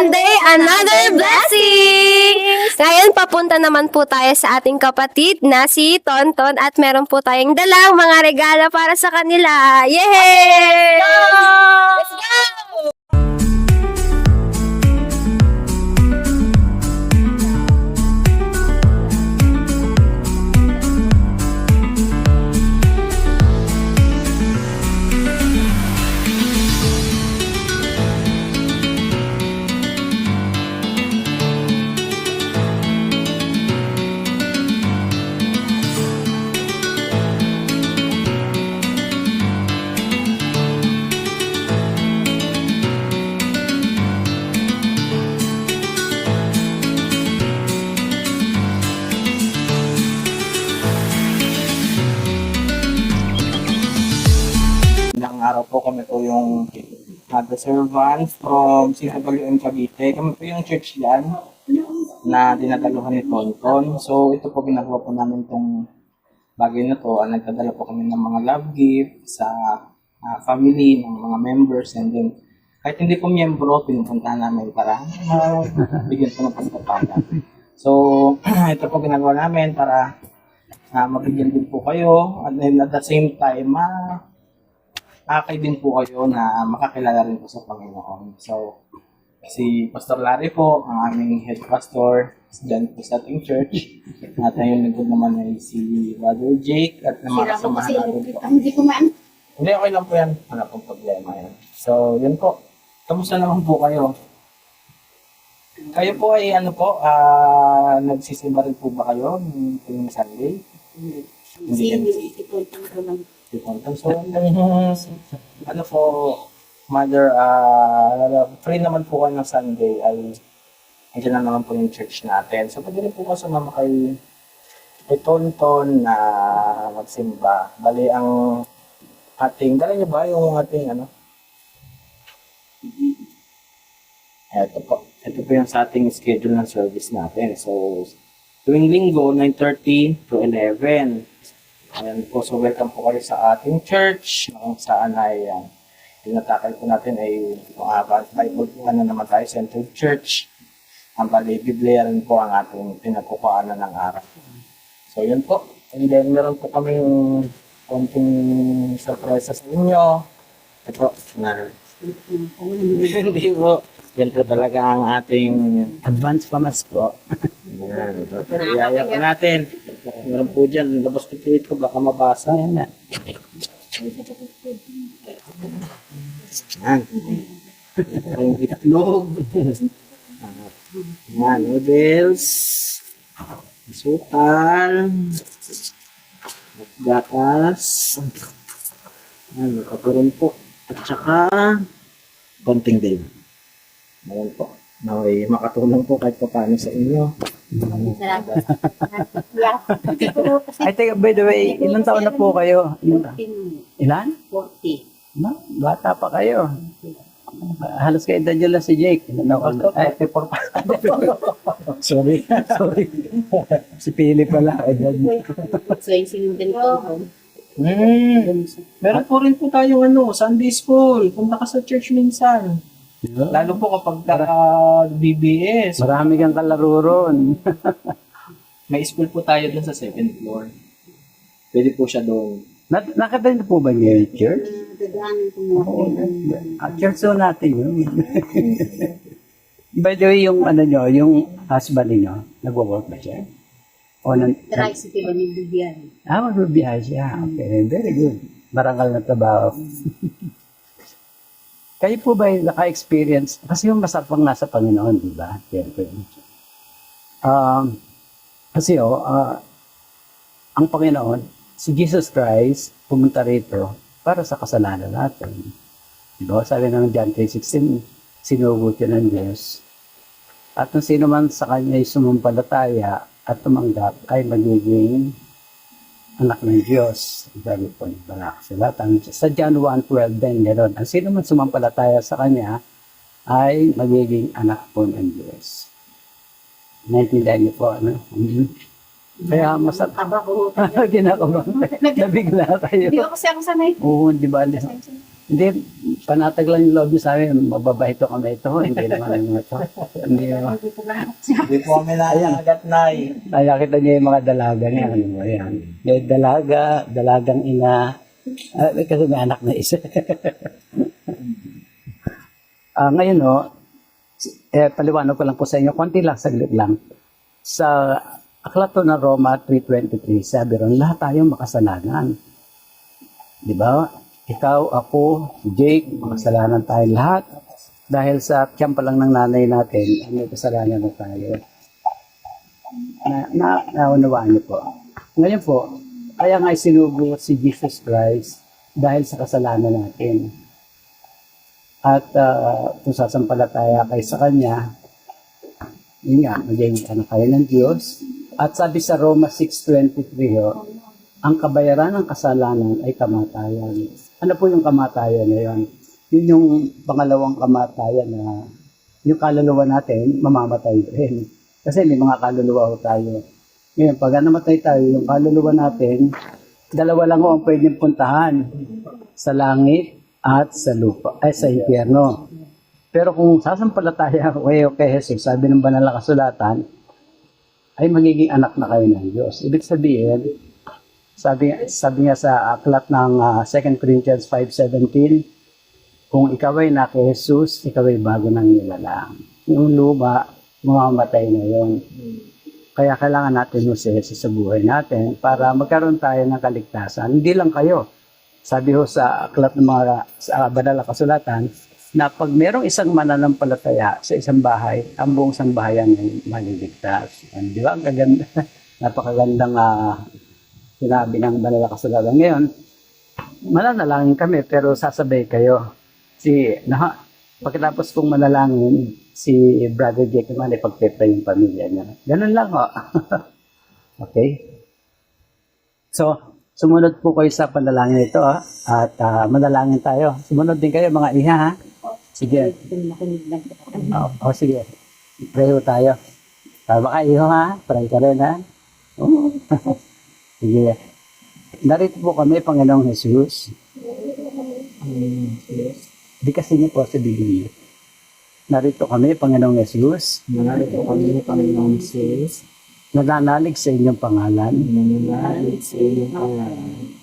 Sunday, another blessing! Ngayon, papunta naman po tayo sa ating kapatid na si Tonton at meron po tayong dalang mga regalo para sa kanila. Yay! Let's go! Ilang araw po kami po yung the servants from CWM Cavite. Kami po yung church yan na dinadaluhan ni Tonton. So ito po ginagawa po namin itong bagay na to. Nagdadala po kami ng mga love gift sa family, ng mga members. And then kahit hindi po miyembro, pinupuntahan namin para bigyan po ng pagpapala. So ito po ginagawa namin para mabigyan din po kayo. And then at the same time, kayo din po kayo na makakilala rin po sa Panginoon. So, si Pastor Larry po, ang aming head pastor, dyan po sa ating church. At yung lingkod naman ay si Brother Jake at na mga kasamahan natin po. Hindi ko man. Hindi, okay lang po yan. Wala pong problema yan. So, yun po. Kamusta naman po kayo? Kayo po ay ano po, nagsisimba rin po ba kayo ng Sunday? Hindi yan. So, ano po, Mother, free naman po kayo ng Sunday ay nandiyan na naman po yung church natin. So, pwede rin po kayo sumama kay Tonton na magsimba. Bali, ang ating, dala niyo ba yung ating, Ito po. Ito po yung sa ating schedule ng service natin. So, tuwing linggo, 9:30 to 11. Ayan po, so welcome po kayo sa ating church, kung saan ay tinatakal po natin ay Bible po na naman tayo, Centered Church. Ang bali, Biblia rin po ang ating pinagkukuhanan ng araw. So yun po, and then meron po kaming konting surprise sa inyo. Ito, hindi po. Yan po talaga ang ating advance pamasko. Yan, ito. Iyaya po natin. Meron po dyan, labas ko ko, baka mabasa. Yan na. Yan. Yung itlog. Yan, noodles. Sukal. Gatas. Yan, kapuron po. At saka, konting din. Ayan po. Naway makatulong po kahit pa paano sa inyo. I think, by the way, ilang taon na po kayo? Ilan? 40. No, bata pa kayo. Halos kayo edad nyo lang si Jake. Ay, sorry. Sorry. Si Pili pala. Edad niya. So, yung sinundan ko. Meron po rin po tayong Sunday school. Punta ka sa church minsan. Lalo po kapag BBS. Marami kang kalaro ron. May school po tayo dun sa 2nd floor. Pwede po siya doon. Nakita niyo po ba niyo yung church? Dadaanan ko mo. Church doon natin yun. By the way, yung yung husband niyo, nagwo-work ba siya? O Tricycle ang bibigyan. magbibiyahe siya. Okay, very good. Marangal na trabaho. Kayo po ba naka-experience? Kasi yung masarapang nasa Panginoon, di ba? Kasi ang Panginoon, si Jesus Christ, pumunta rito para sa kasalanan natin. Di ba? Sabi ng John 3:16, sinugot yun ng Diyos. At kung sino man sa kanya ay sumampalataya at tumanggap ay magiging anak ng Diyos. Sabi po ni Balaksilatan. Sa John 1:12 din, gano'n. Ang sino man sumampalataya sa Kanya ay magiging anak po ng Diyos. Naintindihan niyo po, Kaya masarap. Taba ko. Ginagawa. Nabigla kayo. Hindi ako kasi ako sanay. Oo, di ba? Hindi, panatag lang yung loob niyo sa amin, mababahito kami ito, hindi naman yung ito. Hindi naman. Hindi po kami nakagat, Nay. Ay, nakita niyo yung mga dalaga niya, ano mo yan. May dalaga, dalagang ina, kasi may anak na isa. Ngayon, paliwanag ko lang po sa inyo, konti lang, saglit lang. Sa aklat to na Roma 3:23, sabi ron, lahat tayo makasalanan. Di ba? Ikaw, ako, si Jake, makasalanan tayo lahat. Dahil sa tiyan pa lang ng nanay natin, may kasalanan na tayo. Naunawaan niyo po. Ngayon po, kaya nga isinugo si Jesus Christ dahil sa kasalanan natin. At kung sasampalataya kayo sa Kanya, yun nga, maging anak kayo ng Diyos. At sabi sa Roma 6:23, ang kabayaran ng kasalanan ay kamatayan. Ano po yung kamatayan na yun? Yun yung pangalawang kamatayan na yung kaluluwa natin, mamamatay rin. Kasi may mga kaluluwa ho tayo. Ngayon, pag namatay tayo, yung kaluluwa natin, dalawa lang ho ang pwedeng puntahan. Sa langit at sa lupa, ay sa impyerno. Pero kung sasampalataya kayo kay Jesus, sabi ng banal na kasulatan, ay magiging anak na kayo ng Diyos. Ibig sabihin, sabi nga sa aklat ng 2 Corinthians 5:17, kung ikaw ay na kay Jesus, ikaw ay bago ng nilalang. Yung luma, mamamatay na yun. Kaya kailangan natin yung si Jesus sa buhay natin para magkaroon tayo ng kaligtasan. Hindi lang kayo. Sabi ho sa aklat ng mga sa banal na kasulatan, na pag merong isang mananampalataya sa isang bahay, ang buong sambahayan ay maliligtas. Di ba? Ang kaganda, napakagandang sinabi ng banal na kasulatan. Ngayon, mananalangin kami pero sasabay kayo. Pagkatapos kong manalangin, si Brother Jake naman ay pagpepray yung pamilya niya. Ganun lang ho. Okay? So, sumunod po kayo sa panalangin ito at manalangin tayo. Sumunod din kayo mga iha ha. Sige. Sige. Pray ho tayo. Tama ka iho ha. Pray ka rin ha. Sige. Narito po kami, Panginoong Jesus. Di kasi niyo po sa Biblia. Narito kami, Panginoong Jesus. Narito kami, Panginoong Jesus. Nananalig sa inyong pangalan. Nananalig sa inyong pangalan.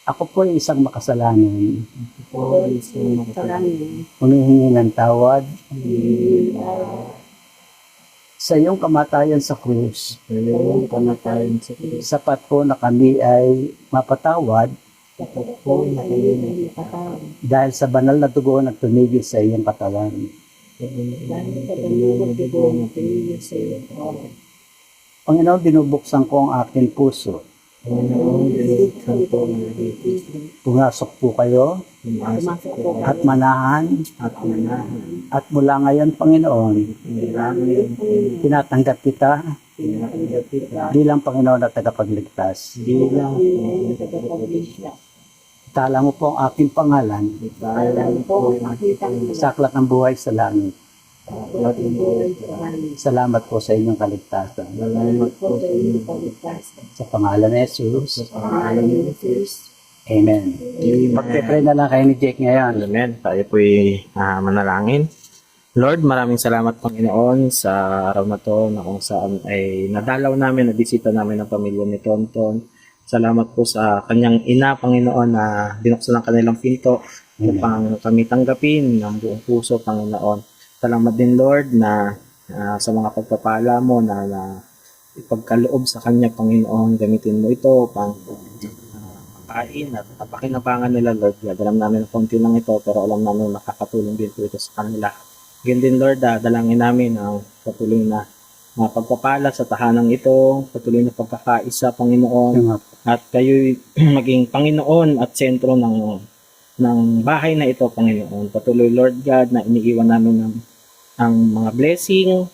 Ako po ay isang makasalanan. Ako po ay isang makasalanan. Humihingi ng tawad sa iyong kamatayan sa krus. Sa iyong kamatayan sa krus. Sapat po na kami ay mapatawad Sapat po na kayo na ipatawad. dahil sa banal na dugo na tumigil sa iyong katawan. Dahil sa banal na dugo na tumigil sa iyong katawan. Panginoon, binubuksan ko ang aking puso. Panginoon, binubuksan ko ang aking puso. Pumasok po kayo Pumasok po at manahan. at manahan. At mula ngayon, Panginoon, Kailangan tinatanggap kita tinatanggap kita bilang Panginoon at tagapagligtas. bilang tagapagligtas. Itala mo po ang aking pangalan Dahil po ang aking sa aklat ng buhay sa langit. pagkakas. Salamat po sa inyong kaligtasan. Salamat po sa inyong kaligtasan. Sa pangalan ni Jesus. Pangalan ni Jesus. Amen. Magpe-pray na lang kayo ni Jake ngayon. Amen. Tayo po'y manalangin. Lord, maraming salamat Panginoon sa araw na to na kung saan ay nadalaw namin, nabisita namin ang pamilya ni Tonton. Salamat po sa kanyang ina, Panginoon, na binuksan ang kanilang pinto upang kami tanggapin ng buong puso, Panginoon. Salamat din, Lord, na sa mga pagpapala mo na ipagkaloob sa kanya, Panginoon. Gamitin mo ito pang kain at pakinabangan nila, Lord. Alam namin na konti lang ito, pero alam namin makakatulong din po ito sa kanila. Ganyan din, Lord, dalangin namin ang patuloy na pagpapala sa tahanang ito, patuloy na pagkakaisa, Panginoon, at kayo maging Panginoon at sentro ng bahay na ito, Panginoon. Patuloy, Lord God, na iniiwan namin ang mga blessing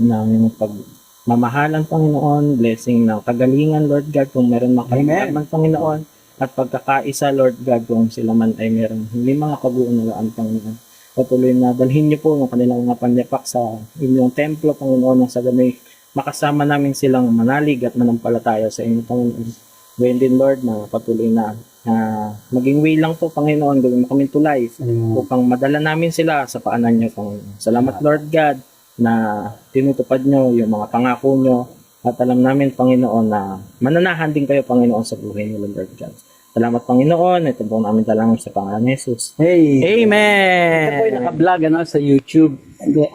ng pagmamahalan, Panginoon, blessing ng kagalingan, Lord God, kung meron makalimutan, Panginoon, at pagkakaisa, Lord God, kung sila man ay meron hindi mga kabuunalaan, Panginoon. Patuloy na dalhin niyo po yung kanilang mga panyapak sa inyong templo, Panginoon, ng sa ganay makasama namin silang manalig at manampalataya sa inyong Panginoon. Gayun din, Lord, na patuloy na Maging way lang po, Panginoon, gawin mo kami tulay Amen. upang madala namin sila sa paanan niyo, Panginoon. Salamat, Lord God, na tinutupad niyo yung mga pangako niyo at alam namin, Panginoon, na mananahan din kayo, Panginoon, sa buhay niyo, Lord God. Salamat, Panginoon. Ito po namin dalangin sa pangalan ni Jesus. Hey! Ito po Amen! yung naka-vlog ano, sa YouTube. Hindi,